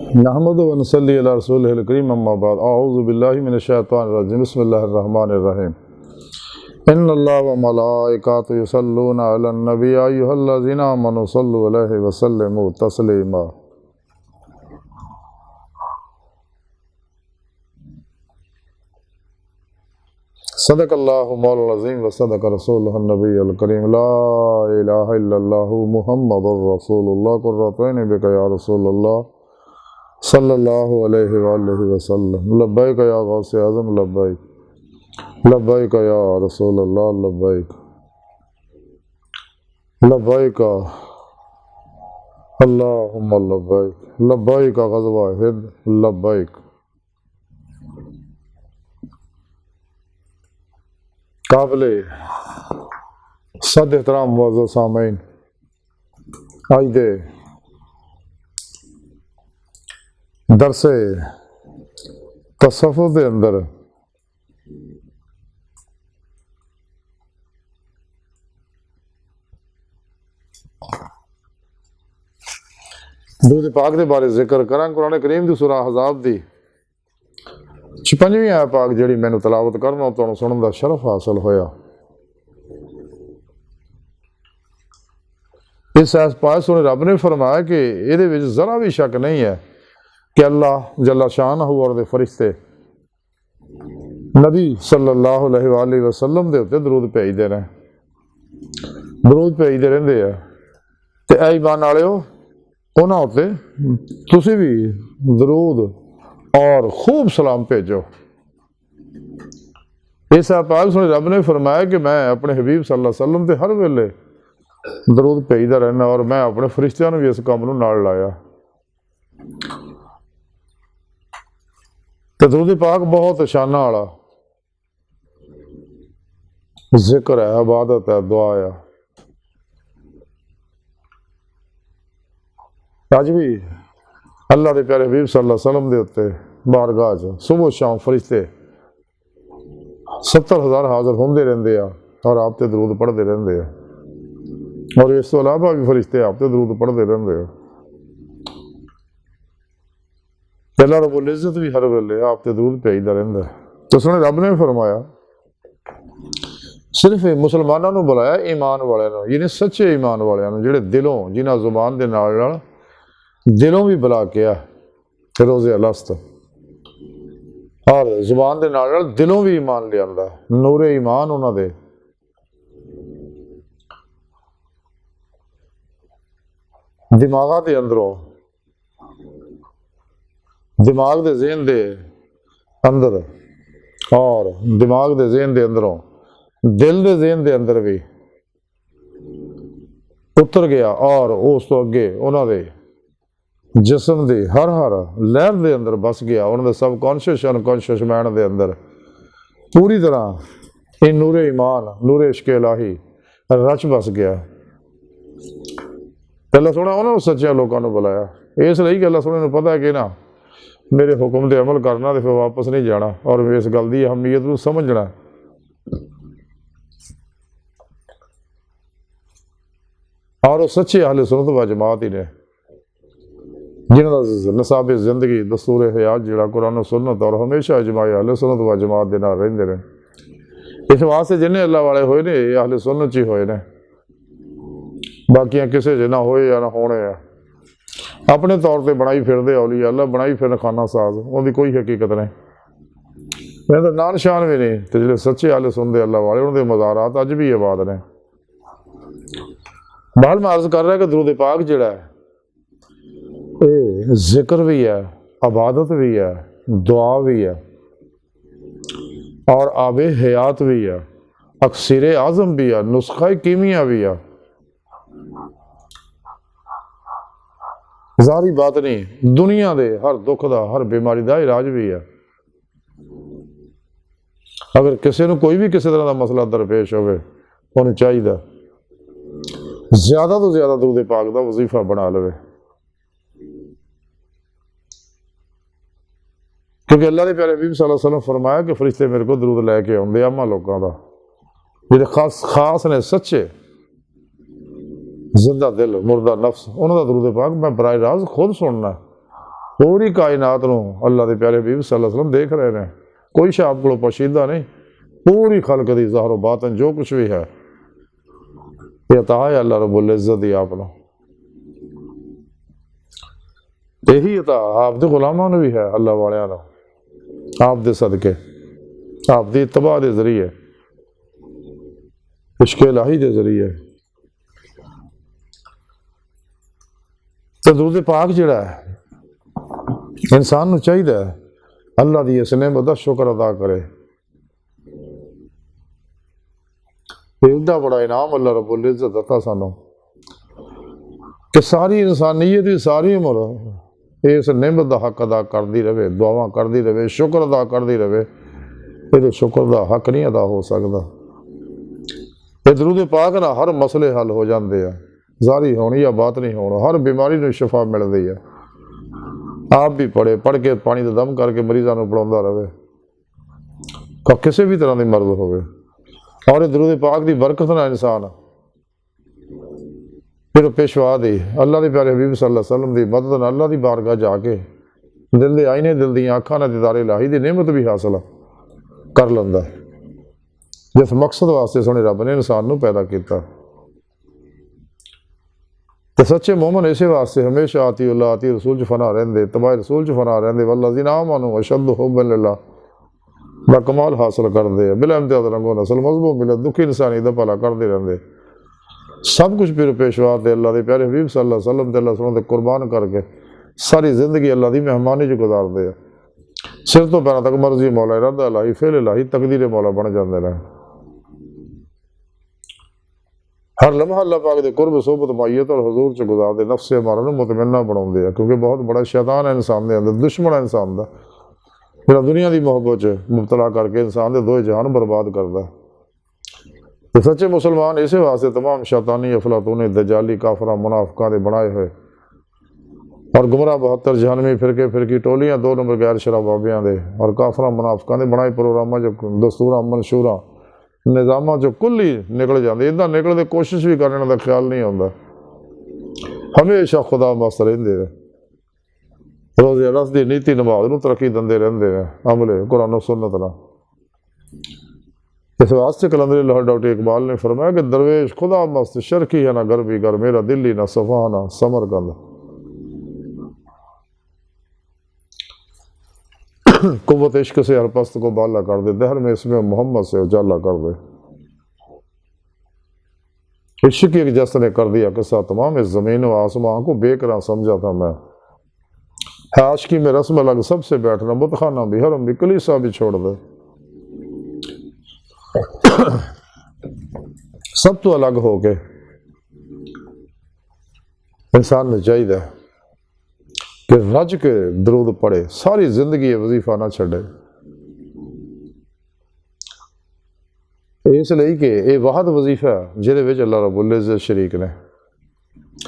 नहमदु व नसल्ली अला रसूलिहिल करीम अम्मा बाद अऊज़ु बिल्लाहि मिनश शैतानिर रजीम बिस्मिल्लाहिर रहमानिर रहीम इन्नल्लाह व मलाइकातहु युसल्लूना अलन नबी या अय्युहल्लज़ीना आमनू सल्लु अलैहि व सल्लिमू तस्लीमा। सदक़ल्लाहु मौलाना अज़ीम व सदक़ रसूलुहुन नबियुल करीम ला इलाहा इल्लल्लाहु मुहम्मदुर रसूलुल्लाह कुर्रतुन बिका या रसूलुल्लाह सल्लल्लाहु अलैहि वसल्लम लब्बैक या गौसे आज़म लब्बैक लब्बैक या रसूल अल्लाह लब्बैक लब्बैक अल्लाहुम्मा लब्बैक लब्बैक ग़ज़वा हिंद लब्बैक। काबिले सद एहतराम मुअज़्ज़ज़ सामीन, आज दे दरसे तसव्वुफ़ दे अंदर दुरूद पाक दे बारे जिक्र करा। कुरान करीम दी सूरह अहज़ाब दी 56वीं आयत पाक जिहड़ी मैनू तलावत करना तुहानूं सुनन दा शरफ हासिल होया। इस आयत पाक सुने रब ने फरमाया कि इहदे विच जरा भी शक नहीं है कि अल्लाह जल्ला शानहू और दे फरिश्ते नबी सल्लल्लाहु अलैहि वसल्लम दे उत्ते दरूद भेजदे ने, दरूद भेजदे रहिंदे आ। ते ऐ ईमान वालिओ उन्हां उत्ते तुसीं भी दरूद और खूब सलाम भेजो। इस पाक सुने रब ने फरमाया कि मैं अपने हबीब सल्लल्लाहु अलैहि वसल्लम ते हर वेले दरूद भेजदा रहना और मैं अपने फरिश्तियां नूं भी इस काम नूं नाल लाया। ते दरूद पाक बहुत शाना वाला जिक्र है, इबादत है, दुआ है। अज भी अल्लाह के प्यारे हबीब सल्लल्लाहु अलैहि वसल्लम दे उत्ते बारगाह च सुबह शाम फरिश्ते 70,000 हाजिर होंदे रहंदे आ और आप ते दरूद पढ़ते रहंदे आ, और इस तो इलावा भी फरिश्ते आप ते दरूद पढ़ते रहंदे आ। अल्लाह रब्बुल इज़्ज़त भी हर वेले आप ते दरूद भेजदा रहिंदा है। तो सुने रब ने फरमाया सिर्फ मुसलमानों नूं बुलाया, ईमान वालियां नूं, यानी सच्चे ईमान वालियां नूं, जिहड़े दिलों जिन्हां जुबान दे नाल दिलों भी बुला के आ रोज़े अलस्त और जुबान दे नाल दिलों भी ईमान लियांदा, नूरे ईमान उन्हां दे दिमागां दे अंदरों, दिमाग दे ज़हन दे अंदर और दिमाग दे ज़हन दे अंदरों दिल दे ज़हन दे अंदर भी उतर गया और उस तो अगे उन्हां दे जिसम दे हर हर लहर दे अंदर बस गया। उन्होंने सब कॉन्शियस अनकॉन्शियस माइंड दे अंदर पूरी तरह ये नूरे ईमान नूरे इश्क इलाही रच बस गया। गल्ला सुना उन्होंने सच्चे लोगों ने बुलाया, इसलिए गल्ला सुनने को पता है कि ना मेरे हुक्म दे अमल करना तो फिर वापस नहीं जाना और इस गल की अहमियत को समझना। और सच्चे अहले सुन्नत व जमात ही ने जिन्होंने नसाब जिंदगी दस्तूर हयात जिहड़ा कुरान सुन्नत और हमेशा इजमाए अहले सुन्नत व जमात दे नाल रहिंदे ने। इस वास्ते जिन्हें अल्लाह वाले होए ने अहले सुन्नत ही होए ने, बाकियां किसे च ना होए या ना होने आ। अपने तौर पर बनाई फिरदे औलिया अल्लाह बनाई फिर खाना साज, उनकी कोई हकीकत नहीं, मैं तो नान शान भी नहीं। तो जो सच्चे अहले सुनते अल्लाह वाले उन्होंने मज़ारात अज भी आबाद ने। बाल मैं अर्ज कर रहा कि दरूद पाक जिहड़ा है जिक्र भी है, इबादत भी है, दुआ भी है और आबे हयात भी है, अक्सीर आज़म भी है, नुस्खा कीमिया भी है। जारी बात नहीं, दुनिया दे हर दुख का हर बीमारी का इलाज भी है। अगर किसी को कोई भी किसी तरह का मसला दरपेश हो उन्हें चाहिए ज़्यादा तो ज़्यादा दरूद पाक का वजीफा बना लवे, क्योंकि अल्लाह के प्यारे हबीब सल्लल्लाहु अलैहि वसल्लम फरमाया कि फरिश्ते मेरे को दरूद लैके आउंदे आमा लोगों का जिहड़े खास ने सच्चे जिंदा दिल मुर्दा नफ्स, उन्होंने दरूद पाक मैं बराह रास्त खुद सुनना पूरी कायनात नूं अल्लाह के प्यारे हबीब सल्लल्लाहु अलैहि वसल्लम देख रहे हैं। कोई शे आप को पोशीदा नहीं, पूरी खल्क दी ज़ाहिर बातन जो कुछ भी है ये अता है अल्लाह रब्बुल इज़्ज़त दी आप नूं। यही अता आप दे गुलामां नूं भी है, अल्लाह वालियां नूं, आप दे सदके, आप दी इत्तबा दे जरिए, इश्क़ इलाही दे जरिए। तो दुरूद पाक जिहड़ा है इंसान नूं चाहिदा है अल्लाह दी इस नेमत दा शुक्र अदा करे। एडा बड़ा इनाम अल्लाह रब्बुल इज़्ज़त अता सानूं कि सारी इंसानियत की सारी उम्र इस नेमत का हक अदा करती रहे, दुआवां करती रहे, शुक्र अदा करती रहे। ये शुक्र का हक नहीं अदा हो सकता। ये दरूद पाक ना हर मसले हल हो जाते हैं, जारी होनी या बात नहीं होना, हर बीमारी में शिफा मिलती है। आप भी पढ़ के पानी का दम करके मरीजों को पढ़ाता रहे, किसी भी तरह की मर्ज हो। और दरूद पाक की बरकत ना इंसान फिर पेशवा दी अल्लाह के प्यारे हबीब सल्लल्लाहु अलैहि वसल्लम की मदद अल्लाह की बारगाह जाके दिल के आईने दिल दी अखां नाल दीदारे इलाही की नेमत भी हासिल कर लैंदा, जिस मकसद वास्ते सोने रब ने इंसान नूं पैदा किया। तो सच्चे मोमन इस वास्ते हमेशा आती अल्लाह आती रसूल च फना रहिंदे, तबाह रसूल च फना रहिंदे, वल्लज़ीना आमनू अशद्दु हुब्बन लिल्लाह दा कमाल हासिल करते बिला इम्तियाज़ रंगो नस्ल मजबूब मिलत दुखी इंसानी दा भला करते रहंदे। सब कुछ फिर पेशवा ते अल्लाह के प्यारे हबीब सल्लल्लाहु अलैहि वसल्लम ते अल्लाह सुनो ते कुर्बान करके सारी जिंदगी अल्लाह की मेहमानी च गुजारते हैं। सिर तो पैरों तक मर्जी मौला, इरादा इलाही, फेल इलाही, तकदीर मौला बन जाते हैं। हर लम्हा अल्लाह पाक दे कुर्ब सोबत मायत और हजूर च गुजारते, नफ्स हमारा नूं मुतमन्ना बनाते हैं। क्योंकि बहुत बड़ा शैतान है इंसान के अंदर, दुश्मन है इंसान का, जो दुनिया की मोहब्बत च मुबतला करके इंसान के दो जहान बर्बाद करता है। तो सच्चे मुसलमान इस वास्ते तमाम शैतानी अफलातूनी दजाली काफरा मुनाफिकां दे बनाए हुए और गुमराह 72 जहानवी फिरकी टोलियां 2 नंबर गैर शराबाबियां दे और काफरा मुनाफिकां दे बनाए प्रोग्रामां जो दस्तूरां मंशूरां निज़ामां चो कुल ही निकल जाते। इदा निकलने की कोशिश भी करने का ख्याल नहीं आता, हमेशा खुदा मस्त रहिंदे ने, रोज़े रस की नीति नमाज नूं तरक्की दिंदे रहिंदे ने अमले कुरान सुन्नत नाल। इस वास्ते कलंदर लाहौर डॉक्टर इकबाल ने फरमाया कि दरवेश खुदा मस्त शर्की है ना घर भी घर, मेरा दिल्ली ना सफ़ा ना समरकंद। कुव्वत इश्क से हर पस्त को बाला कर दे, दहर में इसमें मोहम्मद से उजाला कर दे। इश्क की एक जस्त ने कर दिया किस्सा तमाम, इस ज़मीन व आसमां को बेकरार समझा था मैं। है आशिकी में रस्म अलग सबसे बैठना, बुतखाना भी हरम भी कलीसा भी छोड़ दे। सब तो अलग हो के इंसान में चाहिए कि रज के दरूद पढ़े, सारी जिंदगी वजीफा ना छड़े। इसलिए कि यह वाहद वजीफा है जिहदे विच अल्लाह रब्बुल इज़्ज़त शरीक ने,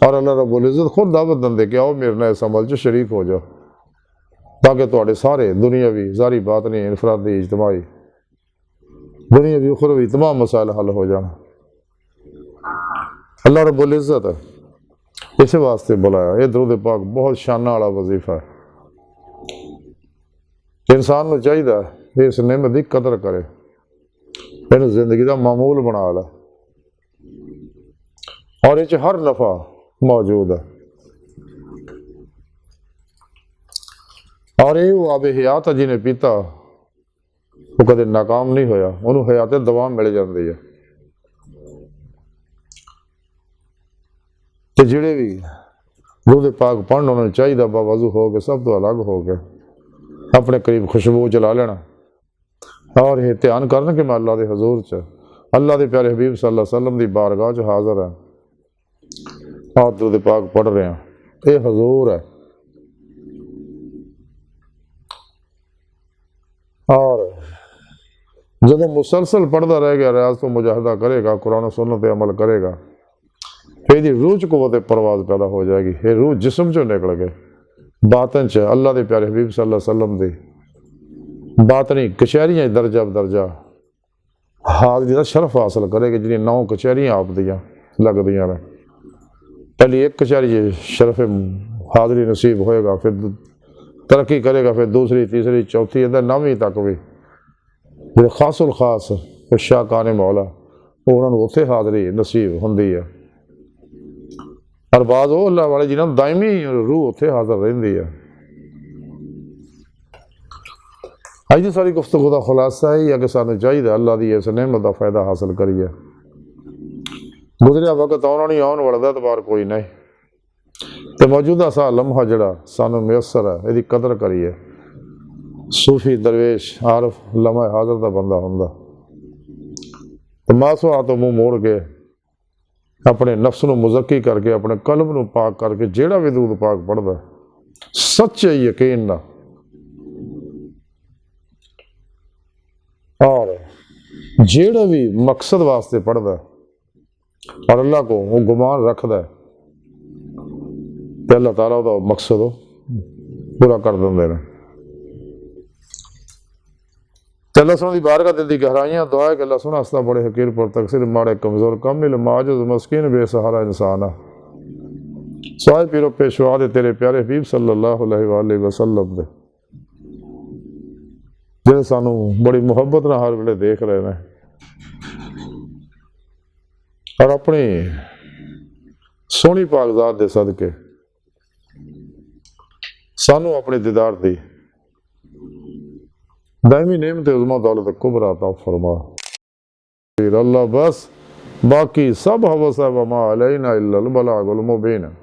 और अल्लाह रब्बुल इज़्ज़त खुद दावत दिंदे कि आओ मेरे नाल इस अमल च शरीक हो जाओ, ताकि तुहाडे सारे दुनियावी ज़ारी बात नहीं इनफरादी इज्तमाही दुनियावी उखरवी तमाम मसाइल हल हो जाना। अल्लाह रब्बुल इज़्ज़त इस वास्ते बुलाया। यह दरूद पाक बहुत शाना वाला वजीफा है। इंसान को चाहिए इस नेमत की कदर करे, इन जिंदगी का मामूल बना ला, और इस हर नफा मौजूद है। और ये आबे हयात है जिन्हें पीता वो कदे नाकाम नहीं होया, उन्होंने हयात दवा मिल जाती है। तो जिहड़े भी दूध पाक पढ़न उन्होंने चाहिए बावजू हो के सब तो अलग हो के अपने करीब खुशबू चला लेना, और ये ध्यान करना कि मैं अल्लाह के हजूर च अल्लाह के प्यारे हबीब सल्लल्लाहु अलैहि वसल्लम की बारगाह च हाज़र है और दूध पाक पढ़ रहे हैं। ये हजूर है, और जब मुसलसल पढ़ता रह गया, रियाज तो मुजाहिदा करेगा, कुरान सुन्नत पे अमल करेगा, फिर रूह च कुव्वत परवाज पैदा हो जाएगी। ये रूह जिस्म चो निकल गए बातन च अल्लाह के प्यारे हबीब सल्लल्लाहु अलैहि वसल्लम की बातनी कचहरियाँ दर्जा बदर्जा हाज़री का शरफ हासिल करेगी, जिन्हें 9 कचहरियाँ आप दियाँ लगदियाँ ने। पहली एक कचहरी शरफ हाज़री नसीब होएगा, फिर तरक्की करेगा फिर दूसरी तीसरी चौथी इधर नवीं तक भी जो खासुल खास शाहकान मौला वो उन्होंने उत्थे हाज़री नसीब होंदी है। और बाज़ वो अल्लाह वाले जिन्होंने दायमी रूह उत्थे हाज़र रहिंदी है। अज की सारी गुफ्तगू का खुलासा ही है कि सानू चाहिए अल्लाह की इस नेमत का फायदा हासिल करिए। गुजरिया वक्त आना नहीं आने वाला एतबार कोई नहीं, तो मौजूदा सा लम्हा जड़ा सानू मुयसर है यदी कदर करिए। सूफी दरवेश आरफ लम्हा हाज़र का बंदा होंदा तो मासुआ तो मुँह मोड़ के अपने नफ्स नू मुज़क्की करके अपने कल्ब नू पाक करके जेड़ा भी दूध पाक पढ़दा सच्चे यकीन ना और जेड़ा भी मकसद वास्ते पढ़दा और अल्लाह को वो गुमान रखदा है तो अल्लाह ताला वो मकसद पूरा कर देंदे ने। अल्लाह सोने की बारगाह दिल दी गहराइयां दुआ है कि अल्लाह सोना हस्ता बड़े हकीर पर तकसीर माड़े कमजोर कामिल माजिज़ मस्कीन बेसहारा इंसान है। साहिब पीरो पेशवा दे तेरे प्यारे हबीब सल्लल्लाहु अलैहि वसल्लम दे जिहड़े सानू बड़ी मुहब्बत नाल हर वेले देख रहे हैं और अपनी सोहनी पाक ज़ात दे सदके सानू अपने दीदार दी दायमी नेमत उज़्मा दौलत कुबरा अता फरमा। अल्लाह बस बाकी सब हवस है वमा अलैना इल्लल बलागुल मुबीन।